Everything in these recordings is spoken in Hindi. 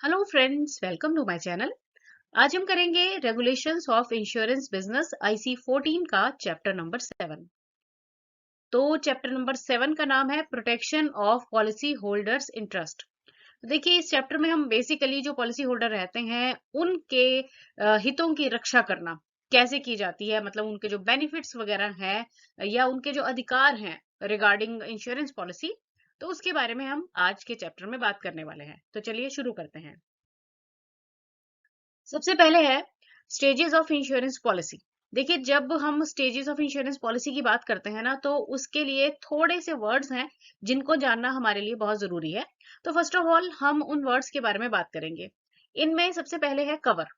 Hello friends, welcome to my channel. आज हम करेंगे regulations of insurance business IC 14 का चैप्टर नंबर 7। तो चैप्टर नंबर 7 का नाम है protection of policy holders interest. देखिए, इस चैप्टर में हम बेसिकली जो पॉलिसी होल्डर रहते हैं उनके हितों की रक्षा करना कैसे की जाती है, मतलब उनके जो बेनिफिट्स वगैरह हैं या उनके जो अधिकार हैं रिगार्डिंग इंश्योरेंस पॉलिसी, तो उसके बारे में हम आज के चैप्टर में बात करने वाले हैं। तो चलिए शुरू करते हैं। सबसे पहले है स्टेजेस ऑफ इंश्योरेंस पॉलिसी। देखिए, जब हम स्टेजेस ऑफ इंश्योरेंस पॉलिसी की बात करते हैं ना, तो उसके लिए थोड़े से वर्ड्स हैं जिनको जानना हमारे लिए बहुत जरूरी है। तो फर्स्ट ऑफ ऑल हम उन वर्ड्स के बारे में बात करेंगे। इनमें सबसे पहले है कवर।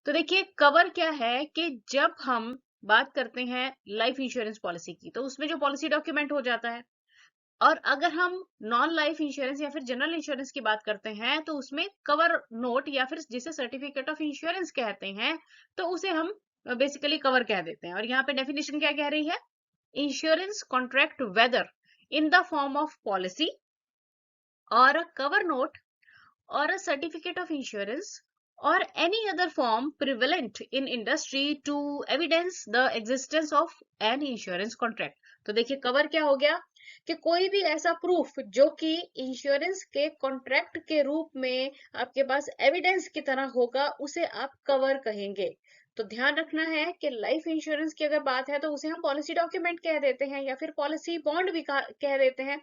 तो देखिए, कवर क्या है कि जब हम बात करते हैं लाइफ इंश्योरेंस पॉलिसी की, तो उसमें जो पॉलिसी डॉक्यूमेंट हो जाता है, और अगर हम नॉन लाइफ इंश्योरेंस या फिर जनरल इंश्योरेंस की बात करते हैं, तो उसमें कवर नोट या फिर जिसे सर्टिफिकेट ऑफ इंश्योरेंस कहते हैं, तो उसे हम बेसिकली कवर कह देते हैं। और यहाँ पे डेफिनेशन क्या कह रही है? Insurance contract whether in the form of policy और a cover note or a certificate of insurance or any other form prevalent in industry to evidence the existence of an insurance contract। तो देखिए, कवर क्या हो गया कि कोई भी ऐसा प्रूफ जो कि इंश्योरेंस के कॉन्ट्रैक्ट के रूप में आपके पास एविडेंस की तरह होगा, उसे आप कवर कहेंगे। तो ध्यान रखना है कि लाइफ इंश्योरेंस की अगर बात है तो उसे हम पॉलिसी डॉक्यूमेंट कह देते हैं या फिर पॉलिसी बॉन्ड भी कह देते हैं।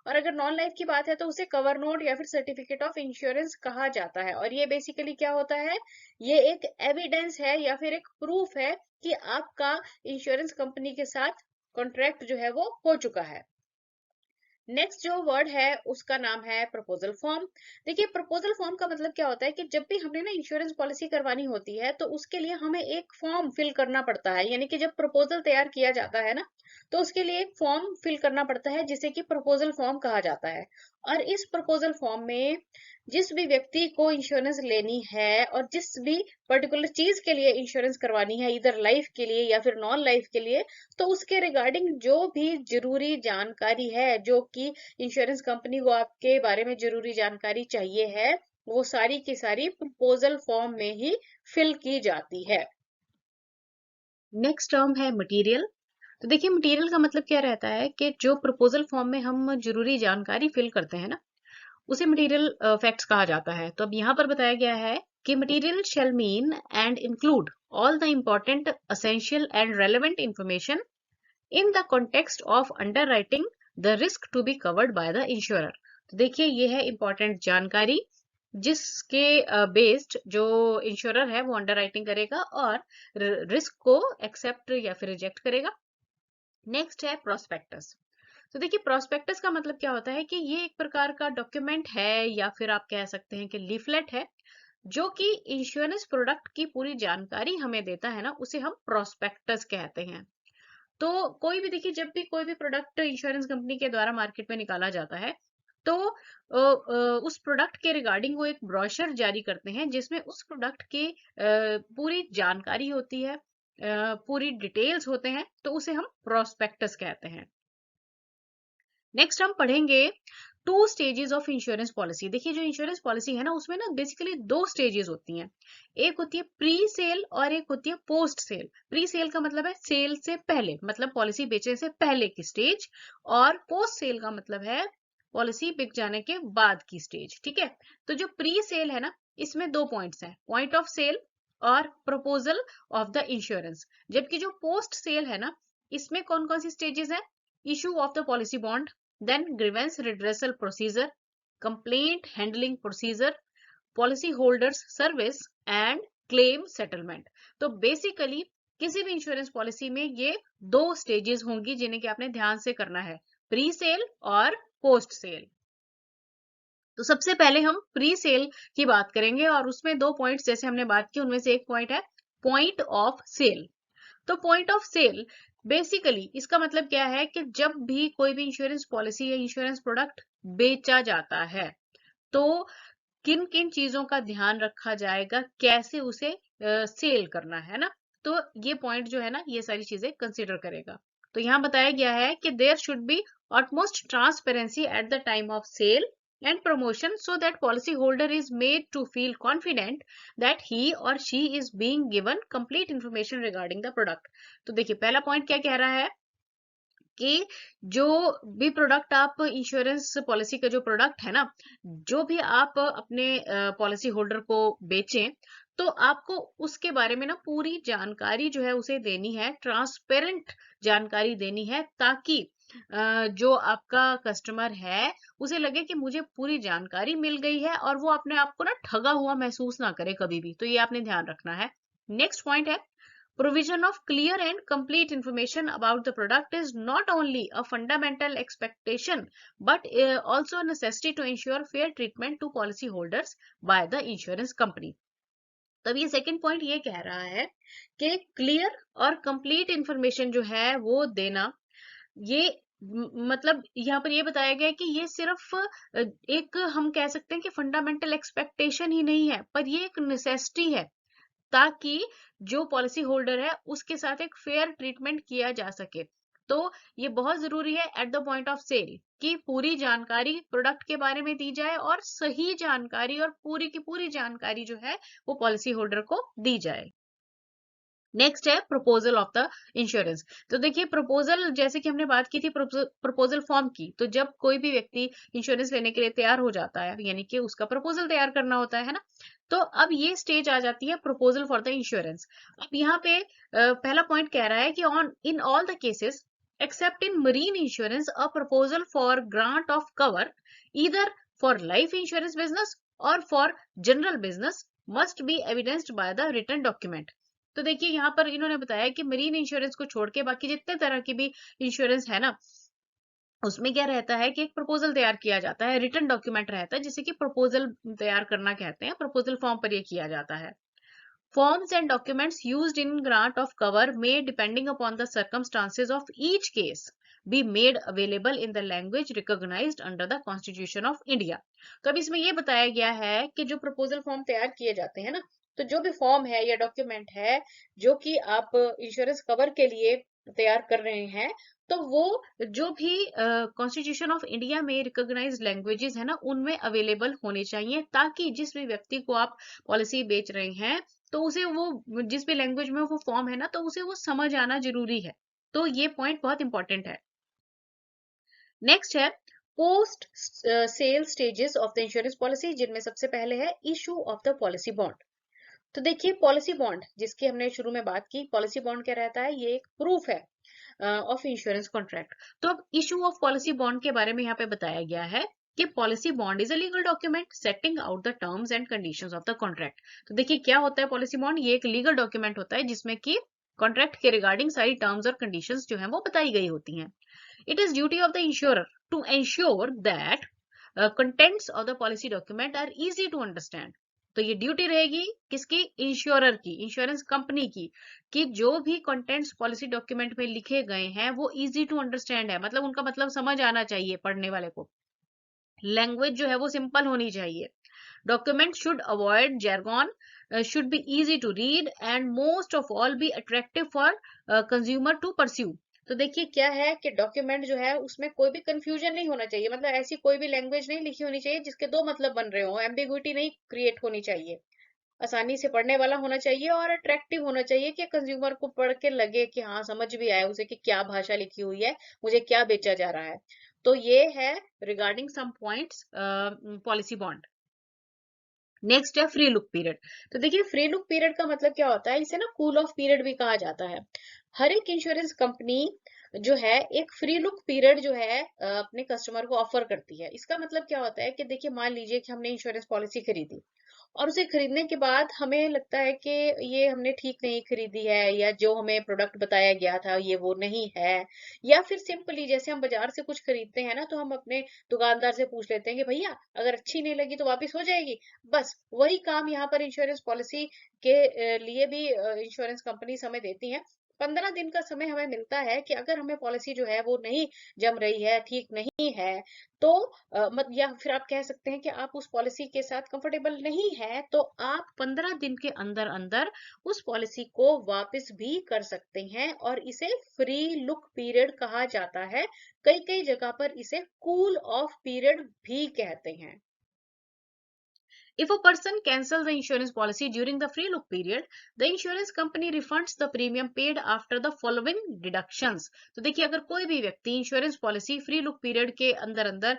और अगर नॉन लाइफ की बात है तो उसे कवर नोट या फिर सर्टिफिकेट ऑफ इंश्योरेंस कहा जाता है। और ये बेसिकली क्या होता है? ये एक एविडेंस है या फिर एक प्रूफ है कि आपका इंश्योरेंस कंपनी के साथ कॉन्ट्रैक्ट जो है वो हो चुका है। नेक्स्ट जो वर्ड है उसका नाम है प्रपोजल फॉर्म। देखिए, प्रपोजल फॉर्म का मतलब क्या होता है कि जब भी हमने ना इंश्योरेंस पॉलिसी करवानी होती है तो उसके लिए हमें एक फॉर्म फिल करना पड़ता है। यानी कि जब प्रपोजल तैयार किया जाता है ना, तो उसके लिए एक फॉर्म फिल करना पड़ता है जिसे कि प्रपोजल फॉर्म कहा जाता है। और इस प्रपोजल फॉर्म में जिस भी व्यक्ति को इंश्योरेंस लेनी है और जिस भी पर्टिकुलर चीज के लिए इंश्योरेंस करवानी है, इधर लाइफ के लिए या फिर नॉन लाइफ के लिए, तो उसके रिगार्डिंग जो भी जरूरी जानकारी है, जो कि इंश्योरेंस कंपनी को आपके बारे में जरूरी जानकारी चाहिए है, वो सारी की सारी प्रपोजल फॉर्म में ही फिल की जाती है। नेक्स्ट टर्म है मटेरियल। तो देखिए, मटेरियल का मतलब क्या रहता है कि जो प्रपोजल फॉर्म में हम जरूरी जानकारी फिल करते हैं ना, उसे मटेरियल फैक्ट्स कहा जाता है। तो अब यहाँ पर बताया गया है कि material shall mean and include all the important essential and relevant information in the context of underwriting the risk to be covered by the insurer। तो देखिए, ये है इंपॉर्टेंट जानकारी जिसके बेस्ड जो इंश्योरर है वो अंडरराइटिंग करेगा और रिस्क को एक्सेप्ट या फिर रिजेक्ट करेगा। नेक्स्ट है प्रोस्पेक्टस। तो देखिए, प्रोस्पेक्टस का मतलब क्या होता है कि ये एक प्रकार का डॉक्यूमेंट है या फिर आप कह सकते हैं कि लीफलेट है, जो कि इंश्योरेंस प्रोडक्ट की पूरी जानकारी हमें देता है ना, उसे हम प्रोस्पेक्टस कहते हैं। तो कोई भी देखिए, जब भी कोई भी प्रोडक्ट इंश्योरेंस कंपनी के द्वारा मार्केट में निकाला जाता है, तो उस प्रोडक्ट के रिगार्डिंग वो एक ब्रोशर जारी करते हैं जिसमें उस प्रोडक्ट की पूरी जानकारी होती है, पूरी डिटेल्स होते हैं, तो उसे हम प्रोस्पेक्टस कहते हैं। नेक्स्ट हम पढ़ेंगे two stages of insurance policy. देखिए, जो इंश्योरेंस पॉलिसी है ना, उसमें ना बेसिकली दो स्टेजेस होती हैं। एक होती है प्री सेल और एक होती है पोस्ट सेल। प्री सेल का मतलब है सेल से पहले, मतलब पॉलिसी बेचने से पहले की स्टेज। और पोस्ट सेल का मतलब है पॉलिसी बिक जाने के बाद की स्टेज। ठीक है। तो जो प्री सेल है ना, इसमें दो पॉइंट्स हैं, पॉइंट ऑफ सेल और प्रपोजल ऑफ द इंश्योरेंस। जबकि जो पोस्ट सेल है ना, इसमें कौन कौन सी स्टेजेस है? Issue of the policy bond, then grievance redressal procedure, complaint handling procedure, policy holders service and claim settlement। तो बेसिकली किसी भी इंश्योरेंस पॉलिसी में ये दो स्टेजेस होंगी जिन्हें कि आपने ध्यान से करना है, प्री सेल और पोस्ट सेल। तो सबसे पहले हम प्री सेल की बात करेंगे और उसमें दो पॉइंट्स जैसे हमने बात की, उनमें से एक पॉइंट है पॉइंट ऑफ सेल। तो पॉइंट ऑफ सेल बेसिकली इसका मतलब क्या है कि जब भी कोई भी इंश्योरेंस पॉलिसी या इंश्योरेंस प्रोडक्ट बेचा जाता है, तो किन किन चीजों का ध्यान रखा जाएगा, कैसे उसे सेल करना है ना, तो ये पॉइंट जो है ना, ये सारी चीजें कंसिडर करेगा। तो यहाँ बताया गया है कि there should be utmost transparency at the time of sale and promotion so that policyholder is made to feel confident that he or she is being given complete information regarding the product. तो देखिए पहला पॉइंट क्या कह रहा है कि जो भी प्रोडक्ट आप इंश्योरेंस पॉलिसी का जो प्रोडक्ट है ना, जो भी आप अपने पॉलिसी होल्डर को बेचें, तो आपको उसके बारे में ना पूरी जानकारी जो है उसे देनी है, ट्रांसपेरेंट जानकारी देनी है, ताकि जो आपका कस्टमर है उसे लगे कि मुझे पूरी जानकारी मिल गई है और वो अपने आप को ना ठगा हुआ महसूस ना करे कभी भी। तो ये आपने ध्यान रखना है। नेक्स्ट पॉइंट है, provision of clear and complete information about the product is not only a fundamental expectation but also a necessity to ensure fair treatment to policyholders by the insurance company. तब ये सेकंड पॉइंट ये कह रहा है कि क्लियर और कंप्लीट इंफॉर्मेशन जो है वो देना, ये मतलब यहाँ पर ये बताया गया है कि ये सिर्फ एक हम कह सकते हैं कि फंडामेंटल एक्सपेक्टेशन ही नहीं है, पर ये एक नेसेसिटी है, ताकि जो पॉलिसी होल्डर है उसके साथ एक फेयर ट्रीटमेंट किया जा सके। तो ये बहुत जरूरी है at the point of sale कि पूरी जानकारी प्रोडक्ट के बारे में दी जाए और सही जानकारी और पूरी की पूरी जानकारी जो है वो पॉलिसी होल्डर को दी जाए। नेक्स्ट है प्रपोजल ऑफ द इंश्योरेंस। तो देखिए प्रपोजल, जैसे कि हमने बात की थी प्रपोजल फॉर्म की, तो जब कोई भी व्यक्ति इंश्योरेंस लेने के लिए तैयार हो जाता है, यानी कि उसका प्रपोजल तैयार करना होता है ना, तो अब ये स्टेज आ जाती है प्रपोजल फॉर द इंश्योरेंस। अब यहाँ पे पहला पॉइंट कह रहा है कि on in all the cases except in marine insurance a proposal for grant of cover either for life insurance business or for general business must be evidenced by the written document। तो देखिए यहाँ पर इन्होंने बताया कि मरीन इंश्योरेंस को छोड़ के बाकी जितने तरह की भी इंश्योरेंस है ना, उसमें क्या रहता है कि एक प्रपोजल तैयार किया जाता है, रिटन डॉक्यूमेंट रहता है जिसे कि प्रपोजल तैयार करना कहते हैं। प्रपोजल फॉर्म पर ये किया जाता है। Forms and documents used in grant of cover may, depending upon the circumstances of each case, be made available in the language recognized under the Constitution of India। तो अब इसमें ये बताया गया है कि जो प्रपोजल फॉर्म तैयार किए जाते हैं ना, तो जो भी फॉर्म है या डॉक्यूमेंट है जो कि आप इंश्योरेंस कवर के लिए तैयार कर रहे हैं, तो वो जो भी कॉन्स्टिट्यूशन ऑफ इंडिया में रिकॉग्नाइज्ड लैंग्वेजेस है ना, उनमें अवेलेबल होने चाहिए, ताकि जिस भी व्यक्ति को आप पॉलिसी बेच रहे हैं तो उसे वो जिस भी लैंग्वेज में वो फॉर्म है ना, तो उसे वो समझ आना जरूरी है। तो ये पॉइंट बहुत इंपॉर्टेंट है। नेक्स्ट है post sale stages of the insurance policy, जिनमें सबसे पहले है issue of the policy bond. तो देखिए पॉलिसी बॉन्ड जिसकी हमने शुरू में बात की, पॉलिसी बॉन्ड क्या रहता है, ये एक प्रूफ है ऑफ इंश्योरेंस कॉन्ट्रैक्ट। तो अब इशू ऑफ पॉलिसी बॉन्ड के बारे में यहाँ पे बताया गया है कि policy bond is a legal document setting out the terms and conditions of the contract. तो देखिए क्या होता है पॉलिसी बॉन्ड, ये एक लीगल डॉक्यूमेंट होता है जिसमें कि कॉन्ट्रैक्ट के रिगार्डिंग सारी टर्म्स और कंडीशंस जो है वो बताई गई होती हैं। It is duty of the insurer to ensure that contents of the policy document are easy to understand। तो ये ड्यूटी रहेगी किसकी, इंश्योरर की, इंश्योरेंस कंपनी की, कि जो भी कंटेंट्स पॉलिसी डॉक्यूमेंट में लिखे गए हैं वो इजी टू अंडरस्टैंड है, मतलब उनका मतलब समझ आना चाहिए पढ़ने वाले को, लैंग्वेज जो है वो सिंपल होनी चाहिए। Document should avoid jargon, should be easy to read and most of all be attractive for consumer to pursue। तो देखिए क्या है कि डॉक्यूमेंट जो है उसमें कोई भी कंफ्यूजन नहीं होना चाहिए, मतलब ऐसी कोई भी लैंग्वेज नहीं लिखी होनी चाहिए जिसके दो मतलब बन रहे हो, एम्बिग्विटी नहीं क्रिएट होनी चाहिए, आसानी से पढ़ने वाला होना चाहिए और अट्रैक्टिव होना चाहिए कि कंज्यूमर को पढ़ के लगे कि हाँ समझ भी आए उसे कि क्या भाषा लिखी हुई है, मुझे क्या बेचा जा रहा है। तो ये है regarding some points policy bond. Next है फ्री लुक पीरियड। तो देखिए फ्री लुक पीरियड का मतलब क्या होता है, इसे ना कूल ऑफ पीरियड भी कहा जाता है। हर एक इंश्योरेंस कंपनी जो है एक फ्री लुक पीरियड जो है अपने कस्टमर को ऑफर करती है। इसका मतलब क्या होता है कि देखिए मान लीजिए कि हमने इंश्योरेंस पॉलिसी खरीदी और उसे खरीदने के बाद हमें लगता है कि ये हमने ठीक नहीं खरीदी है, या जो हमें प्रोडक्ट बताया गया था ये वो नहीं है, या फिर सिंपली जैसे हम बाजार से कुछ खरीदते हैं ना, तो हम अपने दुकानदार से पूछ लेते हैं कि भैया अगर अच्छी नहीं लगी तो वापस हो जाएगी। बस वही काम यहाँ पर इंश्योरेंस पॉलिसी के लिए भी इंश्योरेंस कंपनी हमें देती हैं। 15 दिन का समय हमें मिलता है कि अगर हमें पॉलिसी जो है वो नहीं जम रही है, ठीक नहीं है, तो या फिर आप कह सकते हैं कि आप उस पॉलिसी के साथ कंफर्टेबल नहीं है, तो आप 15 दिन के अंदर अंदर उस पॉलिसी को वापस भी कर सकते हैं, और इसे फ्री लुक पीरियड कहा जाता है। कई कई जगह पर इसे कूल ऑफ पीरियड भी कहते हैं। If a person cancels the insurance policy during the free look period, the insurance company refunds the premium paid after the following deductions. तो देखिए, अगर कोई भी व्यक्ति insurance policy free look period के अंदर अंदर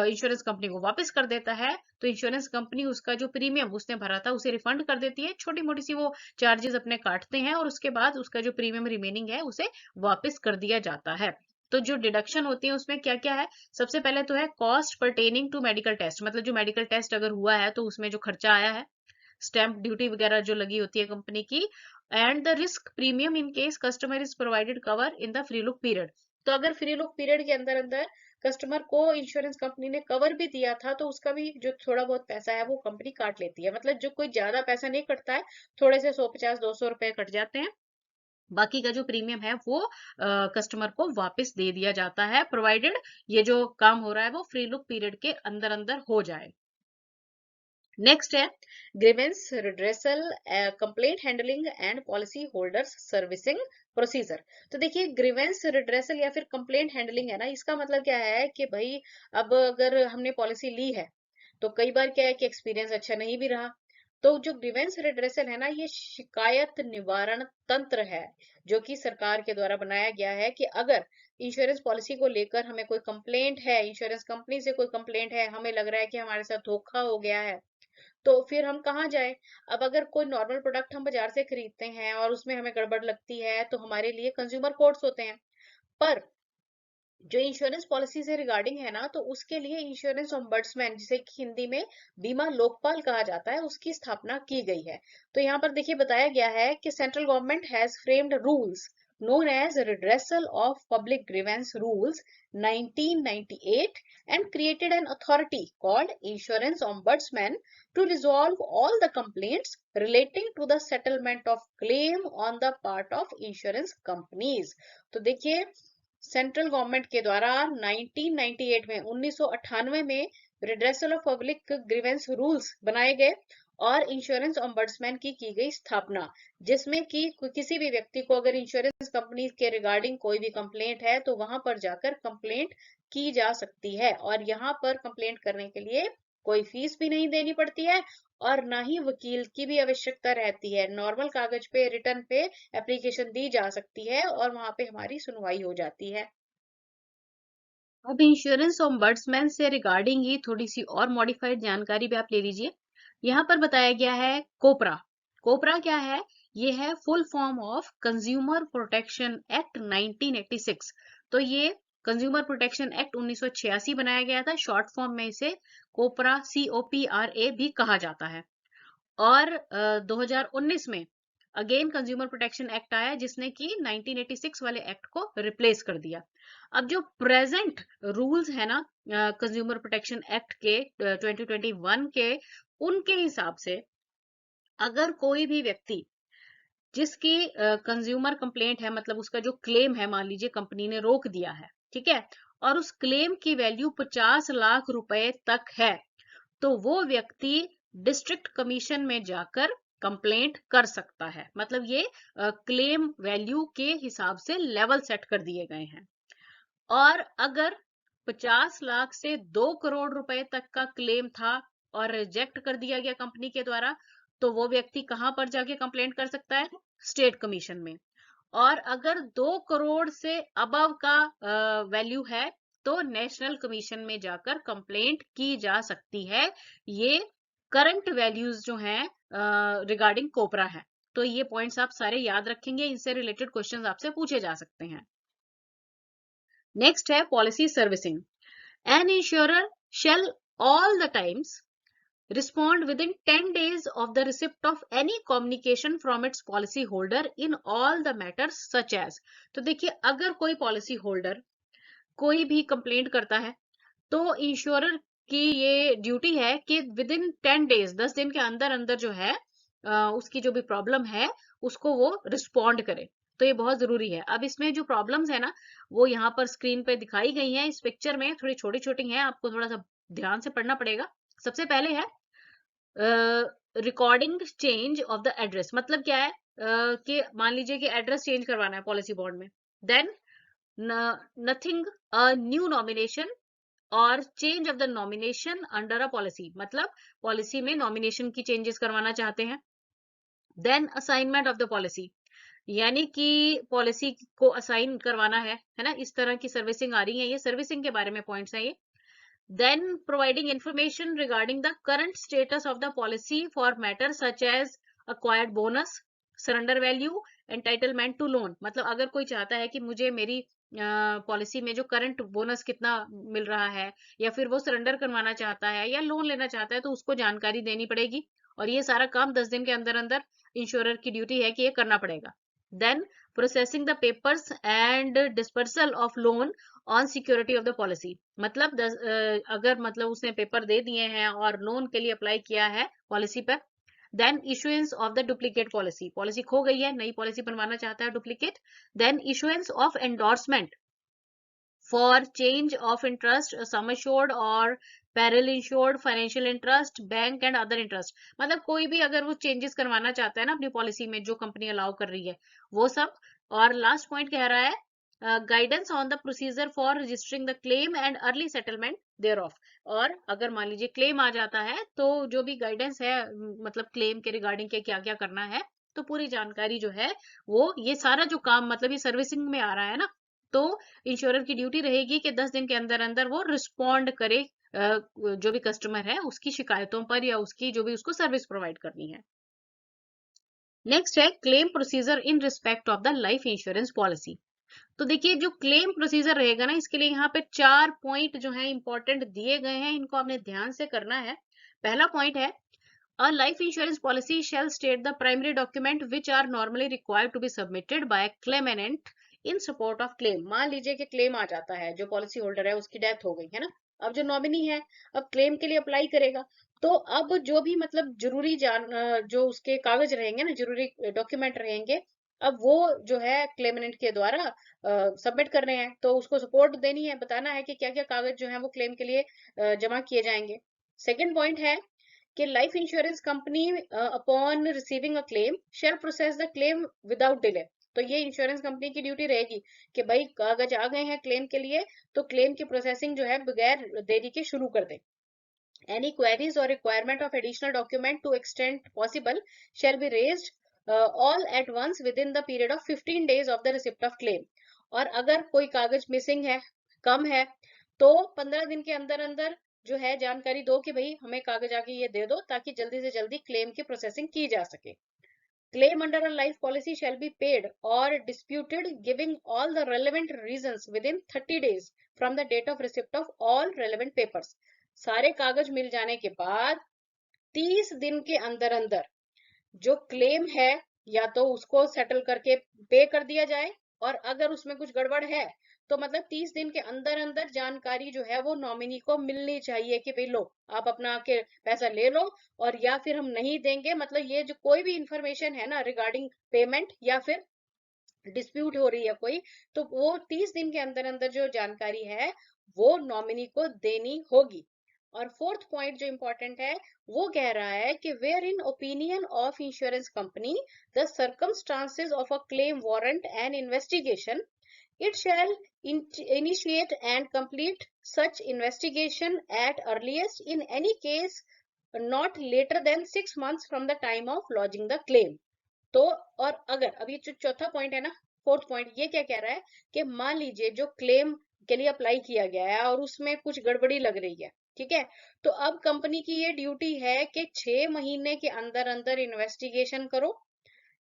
इंश्योरेंस कंपनी को वापस कर देता है, तो इंश्योरेंस कंपनी उसका जो प्रीमियम उसने भरा था उसे रिफंड कर देती है। छोटी मोटी सी वो चार्जेस अपने काटते हैं, और उसके बाद उसका जो प्रीमियम रिमेनिंग है उसे वापस कर दिया जाता है। तो जो डिडक्शन होती है उसमें क्या क्या है? सबसे पहले तो है cost pertaining to medical test, मतलब जो मेडिकल टेस्ट अगर हुआ है तो उसमें जो खर्चा आया है, स्टैंप ड्यूटी वगैरह जो लगी होती है कंपनी की, and the risk premium in case customer is provided cover in the free look period. तो अगर फ्री लुक पीरियड के अंदर अंदर कस्टमर को इंश्योरेंस कंपनी ने कवर भी दिया था, तो उसका भी जो थोड़ा बहुत पैसा है वो कंपनी काट लेती है। मतलब जो कोई ज्यादा पैसा नहीं कटता है, थोड़े से 150-200 रुपए कट जाते हैं, बाकी का जो प्रीमियम है वो कस्टमर को वापस दे दिया जाता है, प्रोवाइडेड ये जो काम हो रहा है वो फ्री लुक पीरियड के अंदर अंदर हो जाए। नेक्स्ट है grievance redressal, complaint handling and policy holders servicing procedure. तो देखिए, ग्रीवेंस रिड्रेसल या फिर कंप्लेंट हैंडलिंग है ना, इसका मतलब क्या है कि भाई अब अगर हमने पॉलिसी ली है, तो कई बार क्या है कि एक्सपीरियंस अच्छा नहीं भी रहा, तो जो ग्रीवेंस रिड्रेसल है ना, ये शिकायत निवारण तंत्र है जो कि सरकार के द्वारा बनाया गया है कि अगर इंश्योरेंस पॉलिसी को लेकर हमें कोई कंप्लेंट है, इंश्योरेंस कंपनी से कोई कंप्लेंट है, हमें लग रहा है कि हमारे साथ धोखा हो गया है, तो फिर हम कहाँ जाएं? अब अगर कोई नॉर्मल प्रोडक्ट हम बाजार से खरीदते हैं और उसमें हमें गड़बड़ लगती है, तो हमारे लिए कंज्यूमर कोर्ट्स होते हैं। पर जो इंश्योरेंस पॉलिसी से रिगार्डिंग है ना, तो उसके लिए इंश्योरेंस ओम्बड्समैन, जिसे कि हिंदी में बीमा लोकपाल कहा जाता है, उसकी स्थापना की गई है। तो यहाँ पर देखिए बताया गया है कि central government has framed rules known as redressal of public grievance rules 1998 and created an authority called insurance ombudsman to resolve all the complaints relating to the settlement of claim on the part of insurance companies। तो देखिए, सेंट्रल गवर्नमेंट के द्वारा 1998 में 1998 में redressal of public grievance rules बनाए गए और इंश्योरेंस ओम्बड्समैन की गई स्थापना, जिसमें कि किसी भी व्यक्ति को अगर इंश्योरेंस कंपनी के रिगार्डिंग कोई भी कंप्लेंट है, तो वहां पर जाकर कंप्लेंट की जा सकती है, और यहाँ पर कंप्लेंट करने के लिए कोई फीस भी नहीं देनी पड़ती है, और ना ही वकील की भी आवश्यकता रहती है। नॉर्मल कागज पे, रिटर्न पे एप्लीकेशन दी जा सकती है और वहां पे हमारी सुनवाई हो जाती है। अब इंश्योरेंस ओम्बड्समैन से रिगार्डिंग ही थोड़ी सी और मॉडिफाइड जानकारी भी आप ले लीजिए। यहाँ पर बताया गया है कोपरा। कोपरा क्या है? ये है full form of consumer protection act 1986। तो ये कंज्यूमर प्रोटेक्शन एक्ट 1986 बनाया गया था। शॉर्ट फॉर्म में इसे कोपरा, COPRA भी कहा जाता है। और 2019 में अगेन कंज्यूमर प्रोटेक्शन एक्ट आया, जिसने कि 1986 वाले एक्ट को रिप्लेस कर दिया। अब जो प्रेजेंट रूल्स है ना कंज्यूमर प्रोटेक्शन एक्ट के 2021 के, उनके हिसाब से अगर कोई भी व्यक्ति जिसकी कंज्यूमर कंप्लेंट है, मतलब उसका जो क्लेम है, मान लीजिए कंपनी ने रोक दिया है, ठीक है, और उस क्लेम की वैल्यू 50 लाख रुपए तक है, तो वो व्यक्ति डिस्ट्रिक्ट कमीशन में जाकर कंप्लेंट कर सकता है। मतलब ये क्लेम वैल्यू के हिसाब से लेवल सेट कर दिए गए हैं। और अगर 50 लाख से 2 करोड़ रुपए तक का क्लेम था और रिजेक्ट कर दिया गया कंपनी के द्वारा, तो वो व्यक्ति कहां पर जाके कंप्लेंट कर सकता है? स्टेट कमीशन में। और अगर 2 करोड़ से अबव का वैल्यू है, तो नेशनल कमीशन में जाकर कंप्लेंट की जा सकती है। ये करंट वैल्यूज जो हैं रिगार्डिंग कोपरा है। तो ये पॉइंट्स आप सारे याद रखेंगे, इनसे रिलेटेड क्वेश्चंस आपसे पूछे जा सकते हैं। नेक्स्ट है policy servicing. An insurer shall all the times respond within 10 days of the receipt of any communication from its policy holder in all the matters such as। तो देखिए, अगर कोई पॉलिसी होल्डर कोई भी कंप्लेंट करता है, तो इंश्योरर की ये ड्यूटी है कि विद इन 10 डेज, 10 दिन के अंदर अंदर जो है उसकी जो भी प्रॉब्लम है उसको वो रिस्पॉन्ड करे। तो ये बहुत जरूरी है। अब इसमें जो प्रॉब्लम्स है ना, वो यहाँ पर स्क्रीन पे दिखाई गई हैं, इस पिक्चर में थोड़ी छोटी छोटी हैं, आपको थोड़ा सा ध्यान से पढ़ना पड़ेगा। सबसे पहले है recording change of the address. मतलब क्या है कि मान लीजिए कि एड्रेस चेंज करवाना है पॉलिसी बॉन्ड में, देन नथिंग न्यू नॉमिनेशन और change of the nomination under a policy. मतलब पॉलिसी में नॉमिनेशन की चेंजेस करवाना चाहते हैं। Then assignment of the policy, यानी कि पॉलिसी को असाइन करवाना है ना, इस तरह की सर्विसिंग आ रही है, ये सर्विसिंग के बारे में पॉइंट्स हैं ये। Then providing information regarding the current status of the policy for matters such as acquired bonus, surrender value, entitlement to loan। मतलब अगर कोई चाहता है कि मुझे मेरी पॉलिसी में जो करंट बोनस कितना मिल रहा है, या फिर वो सरेंडर करवाना चाहता है या लोन लेना चाहता है, तो उसको जानकारी देनी पड़ेगी। और ये सारा काम 10 दिन के अंदर अंदर इंश्योरर की ड्यूटी है कि ये करना पड़ेगा। Then processing the papers and disbursal of loan on security of the policy. मतलब अगर मतलब उसने पेपर दे दिए हैं और लोन के लिए अप्लाई किया है पॉलिसी पर, then issuance of the duplicate policy, policy खो गई है, नई पॉलिसी बनवाना चाहता है duplicate. Then issuance of endorsement for change of interest, sum assured और peril insured, financial interest, bank and other interest. मतलब कोई भी अगर वो चेंजेस करवाना चाहता है ना अपनी पॉलिसी में, जो कंपनी अलाउ कर रही है वो सब। और लास्ट पॉइंट कह रहा है guidance on the procedure for registering the claim and early settlement thereof. और अगर मान लीजिए क्लेम आ जाता है तो जो भी गाइडेंस है, मतलब क्लेम के रिगार्डिंग के क्या क्या करना है, तो पूरी जानकारी जो है वो, ये सारा जो काम मतलब ये सर्विसिंग में आ रहा है ना, तो इंश्योरर की ड्यूटी रहेगी कि 10 दिन के अंदर अंदर वो रिस्पॉन्ड करे जो भी कस्टमर है उसकी शिकायतों पर, या उसकी जो भी उसको सर्विस प्रोवाइड करनी है। नेक्स्ट है claim procedure in respect of the life insurance policy. तो देखिए जो क्लेम प्रोसीजर रहेगा ना, इसके लिए यहाँ पे 4 पॉइंट जो है इंपॉर्टेंट दिए गए हैं, इनको आपने ध्यान से करना है। पहला पॉइंट है A life insurance policy shall state the primary document which are normally required to be submitted by a claimant in support of claim। मान लीजिए कि क्लेम आ जाता है, जो पॉलिसी होल्डर है उसकी डेथ हो गई है ना, अब जो नॉमिनी है अब क्लेम के लिए अप्लाई करेगा, तो अब जो भी मतलब जरूरी जो उसके कागज रहेंगे ना, जरूरी डॉक्यूमेंट रहेंगे, अब वो जो है क्लेमनेंट के द्वारा सबमिट करने हैं। तो उसको सपोर्ट देनी है, बताना है कि क्या क्या कागज जो है वो क्लेम के लिए जमा किए जाएंगे। सेकेंड पॉइंट है कि life insurance company upon receiving a claim shall process the claim without delay. तो ये इंश्योरेंस कंपनी की ड्यूटी रहेगी कि भाई कागज आ गए हैं क्लेम के लिए, तो क्लेम की प्रोसेसिंग जो है बगैर देरी के शुरू कर दे। Any queries or requirement of additional document to extent possible shall be raised all at once within the period of 15 days of the receipt of claim। और अगर कोई कागज मिसिंग है, कम है, तो 15 दिन के अंदर अंदर जो है जानकारी दो कि भाई हमें कागज आके ये दे दो, ताकि जल्दी से जल्दी क्लेम की प्रोसेसिंग की जा सके। Claim under a life policy shall be paid or disputed giving all the relevant reasons within 30 days from the date of receipt of all relevant papers। सारे कागज मिल जाने के बाद 30 दिन के अंदर अंदर जो क्लेम है या तो उसको सेटल करके पे कर दिया जाए, और अगर उसमें कुछ गड़बड़ है तो मतलब 30 दिन के अंदर अंदर जानकारी जो है वो नॉमिनी को मिलनी चाहिए कि भाई लो आप अपना के पैसा ले लो, और या फिर हम नहीं देंगे। मतलब ये जो कोई भी इंफॉर्मेशन है ना रिगार्डिंग पेमेंट या फिर डिस्प्यूट हो रही है कोई, तो वो 30 दिन के अंदर अंदर जो जानकारी है वो नॉमिनी को देनी होगी। और फोर्थ पॉइंट जो इंपॉर्टेंट है वो कह रहा है कि where in opinion of insurance company the circumstances of a claim warrant and investigation, it shall initiate and complete such investigation at earliest in any case not later than 6 months from the time of lodging the claim। तो और अगर अब ये जो चौथा पॉइंट है ना, फोर्थ पॉइंट, ये क्या कह रहा है कि मान लीजिए जो क्लेम के लिए अप्लाई किया गया है और उसमें कुछ गड़बड़ी लग रही है, ठीक है, तो अब कंपनी की ये ड्यूटी है कि 6 महीने के अंदर अंदर इन्वेस्टिगेशन करो,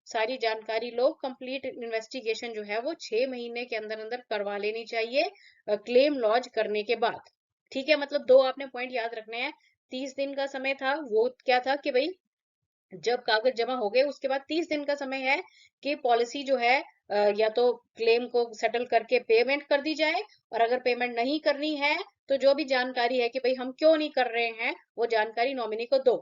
सारी जानकारी लो, कंप्लीट इन्वेस्टिगेशन जो है वो 6 महीने के अंदर अंदर करवा लेनी चाहिए क्लेम लॉन्च करने के बाद। ठीक है, मतलब दो आपने पॉइंट याद रखने हैं। 30 दिन का समय था, वो क्या था कि भाई जब कागज जमा हो गए उसके बाद 30 दिन का समय है कि पॉलिसी जो है या तो क्लेम को सेटल करके पेमेंट कर दी जाए, और अगर पेमेंट नहीं करनी है तो जो भी जानकारी है कि भाई हम क्यों नहीं कर रहे हैं वो जानकारी नॉमिनी को दो।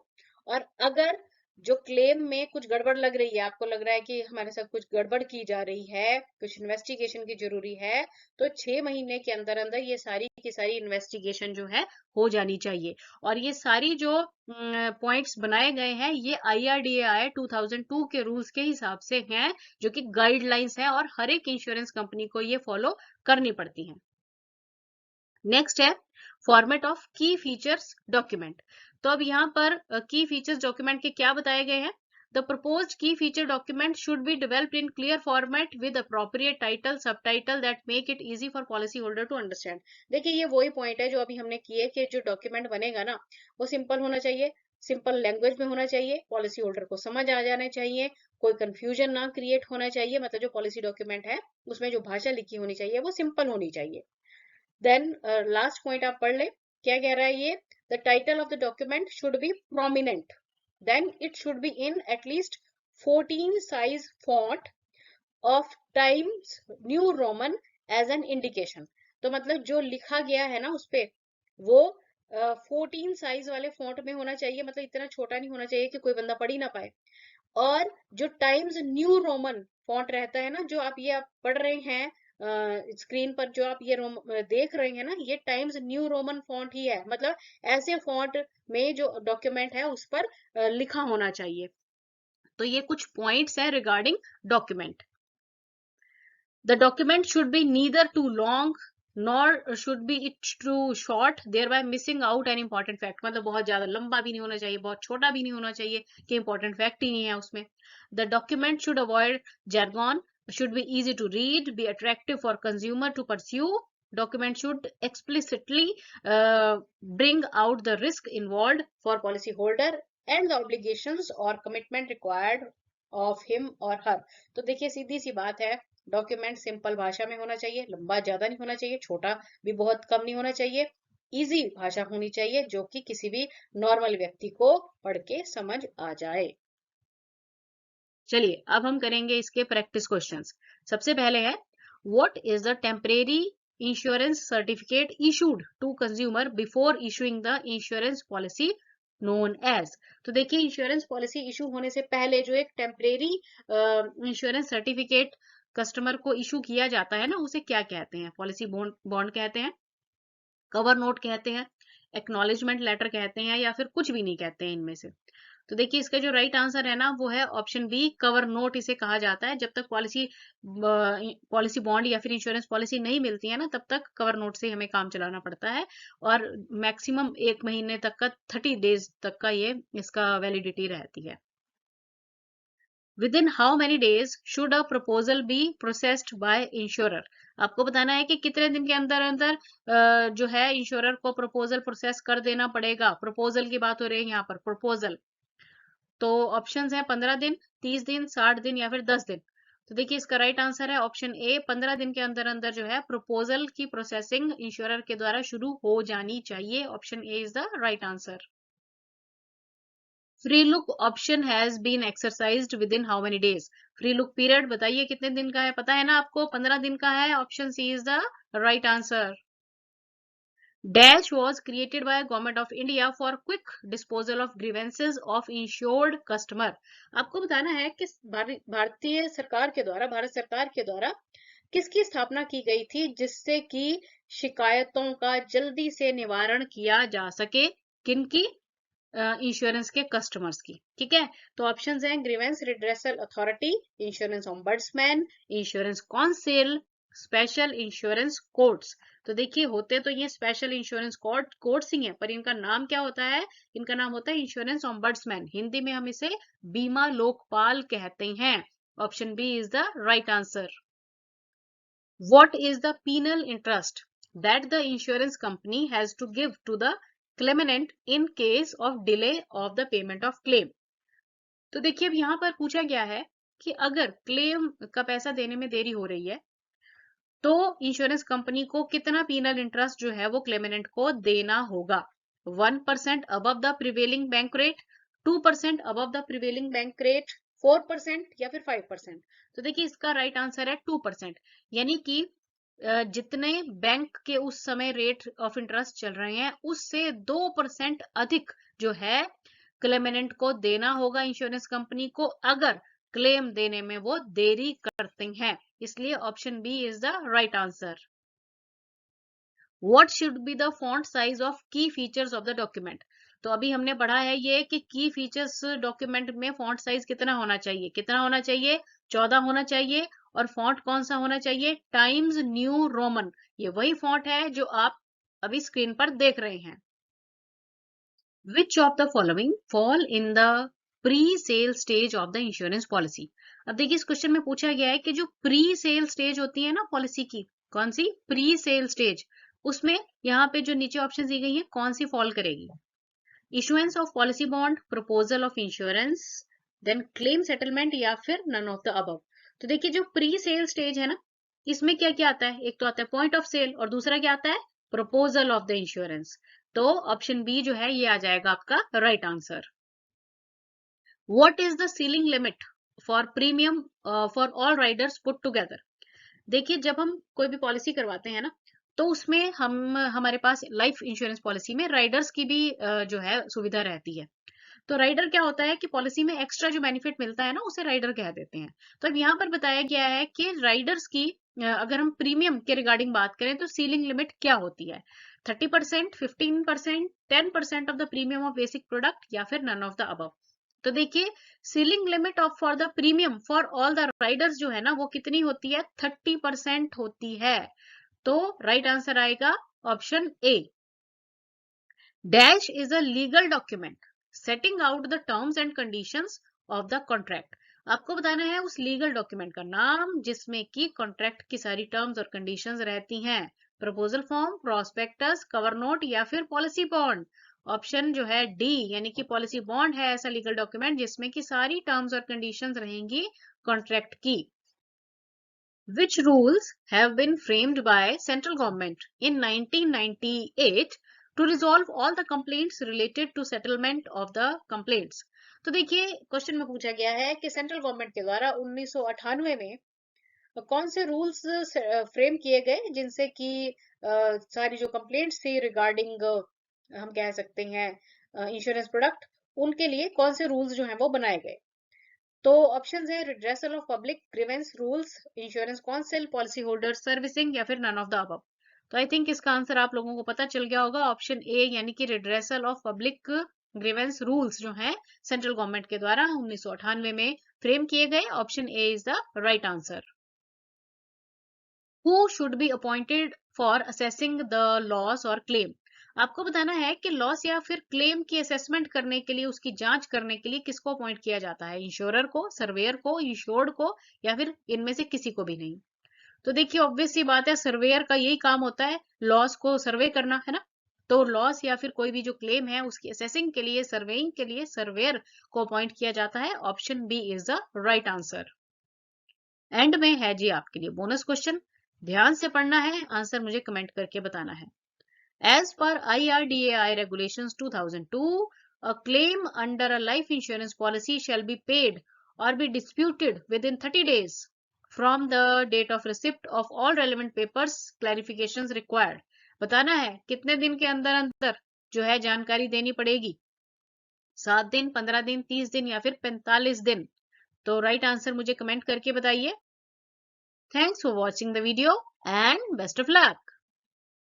और अगर जो क्लेम में कुछ गड़बड़ लग रही है, आपको लग रहा है कि हमारे साथ कुछ गड़बड़ की जा रही है, कुछ इन्वेस्टिगेशन की जरूरी है, तो 6 महीने के अंदर अंदर ये सारी की सारी इन्वेस्टिगेशन जो है हो जानी चाहिए। और ये सारी जो पॉइंट्स बनाए गए हैं ये IRDAI 2002 के रूल्स के हिसाब से हैं, जो कि गाइडलाइंस है और हर एक इंश्योरेंस कंपनी को ये फॉलो करनी पड़ती हैं। नेक्स्ट है फॉर्मेट ऑफ की फीचर्स डॉक्यूमेंट। तो अब यहाँ पर की फीचर्स डॉक्यूमेंट के क्या बताए गए हैं? The proposed key feature document should be developed in clear format with appropriate title sub title that make it easy for policy holder to understand. देखिए ये वही पॉइंट है जो अभी हमने किए कि जो डॉक्यूमेंट बनेगा ना वो सिंपल होना चाहिए, सिंपल लैंग्वेज में होना चाहिए, पॉलिसी होल्डर को समझ आ जाना चाहिए, कोई कंफ्यूजन ना क्रिएट होना चाहिए, मतलब जो पॉलिसी डॉक्यूमेंट है उसमें जो भाषा लिखी होनी चाहिए वो सिंपल होनी चाहिए। देन लास्ट पॉइंट आप पढ़ ले, क्या कह रहा है ये? The title of the document should be prominent, then it should be in at least 14 size font of Times New Roman as an indication. तो मतलब जो लिखा गया है ना उस पे वो 14 साइज वाले फॉन्ट में होना चाहिए, मतलब इतना छोटा नहीं होना चाहिए कि कोई बंदा पढ़ ही ना पाए। और जो टाइम्स न्यू रोमन फॉन्ट रहता है ना, जो आप पढ़ रहे हैं स्क्रीन पर, जो आप ये देख रहे हैं ना, ये टाइम्स न्यू रोमन फॉन्ट ही है, मतलब ऐसे फॉन्ट में जो डॉक्यूमेंट है उस पर लिखा होना चाहिए। तो ये कुछ पॉइंट्स है regarding document. The document should be neither too long nor should be it too short thereby missing out an important fact, मतलब बहुत ज्यादा लंबा भी नहीं होना चाहिए, बहुत छोटा भी नहीं होना चाहिए कि इंपॉर्टेंट फैक्ट ही नहीं है उसमें। The document should avoid jargon, should be easy to read, be attractive for consumer to pursue. Document should explicitly bring out the risk involved for policy holder and the obligations or commitment required of him or her. तो देखिए सीधी सी बात है, डॉक्यूमेंट सिंपल भाषा में होना चाहिए, लंबा ज्यादा नहीं होना चाहिए, छोटा भी बहुत कम नहीं होना चाहिए, इजी भाषा होनी चाहिए जो कि किसी भी नॉर्मल व्यक्ति को पढ़ के समझ आ जाए। चलिए अब हम करेंगे इसके प्रैक्टिस क्वेश्चंस। सबसे पहले है what is the temporary insurance certificate issued to consumer before issuing the insurance policy known as. तो देखिए इंश्योरेंस पॉलिसी इशू होने से पहले जो एक टेम्परेरी इंश्योरेंस सर्टिफिकेट कस्टमर को इशू किया जाता है ना, उसे क्या कहते हैं? पॉलिसी बॉन्ड बॉन्ड कहते हैं, कवर नोट कहते हैं, एक्नॉलेजमेंट लेटर कहते हैं, या फिर कुछ भी नहीं कहते हैं इनमें से। तो देखिए इसका जो राइट आंसर है ना वो है ऑप्शन बी, कवर नोट इसे कहा जाता है। जब तक पॉलिसी बॉन्ड या फिर इंश्योरेंस पॉलिसी नहीं मिलती है ना, तब तक कवर नोट से हमें काम चलाना पड़ता है, और मैक्सिमम 1 महीने तक का 30 डेज तक का ये इसका वैलिडिटी रहती है। Within how many days should a proposal be processed by insurer? आपको बताना है कि कितने दिन के अंदर अंदर जो है इंश्योरर को प्रपोजल प्रोसेस कर देना पड़ेगा। प्रपोजल की बात हो रही है यहाँ पर, प्रपोजल। तो ऑप्शंस है 15 दिन, 30 दिन, 60 दिन या फिर 10 दिन। तो देखिए इसका राइट आंसर है ऑप्शन ए, 15 दिन के अंदर अंदर जो है प्रपोजल की प्रोसेसिंग इंश्योरर के द्वारा शुरू हो जानी चाहिए। Option A is the right answer. Free look option has been exercised within how many days? Free look period बताइए कितने दिन का है? पता है ना आपको, 15 दिन का है। Option C is the right answer. Dash was created by government of India for quick disposal of grievances of insured customer. आपको बताना है कि भारतीय सरकार के द्वारा, भारत सरकार के द्वारा किसकी स्थापना की गई थी जिससे कि शिकायतों का जल्दी से निवारण किया जा सके? किनकी? इंश्योरेंस के कस्टमर्स की। ठीक है, तो ऑप्शंस हैं grievance redressal authority, insurance ombudsman, insurance council, special insurance courts. तो देखिए होते तो ये स्पेशल इंश्योरेंस कोर्ट्स ही हैं, पर इनका नाम क्या होता है? इनका नाम होता है इंश्योरेंस ओम्बड्समैन। हिंदी में हम इसे बीमा लोकपाल कहते हैं। Option B is the right answer. What is the penal interest that the insurance company has to give to the claimant in case of delay of the payment of claim? तो देखिए अब यहाँ पर पूछा गया है कि अगर क्लेम का पैसा देने में देरी हो रही है तो इंश्योरेंस कंपनी को कितना पीनल इंटरेस्ट जो है वो क्लेमेनेंट को देना होगा? 1% above the prevailing bank rate, 2% above the prevailing bank rate, 4% या फिर 5%? तो देखिए इसका राइट आंसर है 2%, यानी कि जितने बैंक के उस समय रेट ऑफ इंटरेस्ट चल रहे हैं उससे 2% अधिक जो है क्लेमेनेंट को देना होगा इंश्योरेंस कंपनी को अगर क्लेम देने में वो देरी करते हैं, इसलिए option B is the right answer. What should be the font size of key features of the document? तो अभी हमने पढ़ा है ये कि की फीचर्स डॉक्यूमेंट में फॉन्ट साइज कितना होना चाहिए, 14 होना चाहिए, और फॉन्ट कौन सा होना चाहिए, टाइम्स न्यू रोमन। ये वही फॉन्ट है जो आप अभी स्क्रीन पर देख रहे हैं। Which of the following fall in the pre-sale stage of the insurance policy? अब देखिए इस क्वेश्चन में पूछा गया है कि जो प्री सेल स्टेज होती है ना पॉलिसी की, कौन सी, प्री सेल स्टेज, उसमें यहाँ पे जो नीचे ऑप्शन दी गई है कौन सी फॉल करेगी। Issuance of policy bond, proposal of insurance, then claim settlement, या फिर नन ऑफ द अबव। तो देखिए जो प्री सेल स्टेज है ना, इसमें क्या क्या आता है, एक तो आता है पॉइंट ऑफ सेल और दूसरा क्या आता है, प्रपोजल ऑफ द इंश्योरेंस। तो ऑप्शन बी जो है ये आ जाएगा आपका right answer. What is the ceiling limit for premium for all Riders put together? देखिए जब हम कोई भी पॉलिसी करवाते हैं ना, तो उसमें हमारे पास लाइफ इंश्योरेंस पॉलिसी में राइडर्स की भी जो है सुविधा रहती है। तो राइडर क्या होता है कि पॉलिसी में एक्स्ट्रा जो बेनिफिट मिलता है ना उसे राइडर कह देते हैं। तो अब यहाँ पर बताया गया है कि राइडर्स की अगर हम प्रीमियम के रिगार्डिंग बात करें तो सीलिंग लिमिट क्या होती है, 30%, 15%, 10% of the premium of basic product, या फिर नन ऑफ द अबव। तो देखिए ceiling limit of for the premium for all the Riders जो है ना वो कितनी होती है, 30% होती है। तो राइट आंसर आएगा option A. Dash is a legal document setting out the terms and conditions of the contract. आपको बताना है उस लीगल डॉक्यूमेंट का नाम जिसमें कि कॉन्ट्रैक्ट की सारी टर्म्स और कंडीशंस रहती हैं। Proposal form, prospectus, cover note, या फिर पॉलिसी बॉन्ड। ऑप्शन जो है डी यानी कि पॉलिसी बॉन्ड है ऐसा लीगल डॉक्यूमेंट जिसमें कि सारी टर्म्स और कंडीशंस रहेंगी कॉन्ट्रैक्ट की। Which rules have been framed by central government in 1998 to resolve all the complaints related to settlement of the complaints? तो देखिए क्वेश्चन में पूछा गया है कि सेंट्रल गवर्नमेंट के द्वारा 1998 में कौन से रूल्स फ्रेम किए गए जिनसे कि सारी जो कंप्लेंट्स थी रिगार्डिंग हम कह सकते हैं इंश्योरेंस प्रोडक्ट, उनके लिए कौन से रूल्स जो हैं वो बनाए गए। तो ऑप्शंस है redressal of public grievance rules, insurance council, policy holder servicing, या फिर नन ऑफ द अबव। तो आई थिंक इसका आंसर आप लोगों को पता चल गया होगा, ऑप्शन ए यानी कि redressal of public grievance rules जो हैं सेंट्रल गवर्नमेंट के द्वारा 1998 में फ्रेम किए गए। Option A is the right answer. Who should be appointed for assessing the loss और क्लेम? आपको बताना है कि लॉस या फिर क्लेम की असेसमेंट करने के लिए, उसकी जांच करने के लिए किसको अपॉइंट किया जाता है, इंश्योरर को, सर्वेयर को, इंश्योर्ड को, या फिर इनमें से किसी को भी नहीं। तो देखिए ऑब्वियस सी बात है सर्वेयर का यही काम होता है लॉस को सर्वे करना, है ना। तो लॉस या फिर कोई भी जो क्लेम है उसकी असेसिंग के लिए, सर्वेइंग के लिए सर्वेयर को अपॉइंट किया जाता है। Option B is the right answer. End में है जी आपके लिए बोनस क्वेश्चन, ध्यान से पढ़ना है, आंसर मुझे कमेंट करके बताना है। As per IRDAI Regulations 2002, a claim under a life insurance policy shall be paid or be disputed within 30 days from the date of receipt of all relevant papers, clarifications required. बताना है कितने दिन के अंदर अंदर जो है जानकारी देनी पड़ेगी, 7 दिन, 15 दिन, 30 दिन, या फिर 45 दिन। तो राइट आंसर मुझे कमेंट करके बताइए। Thanks for watching the video and best of luck.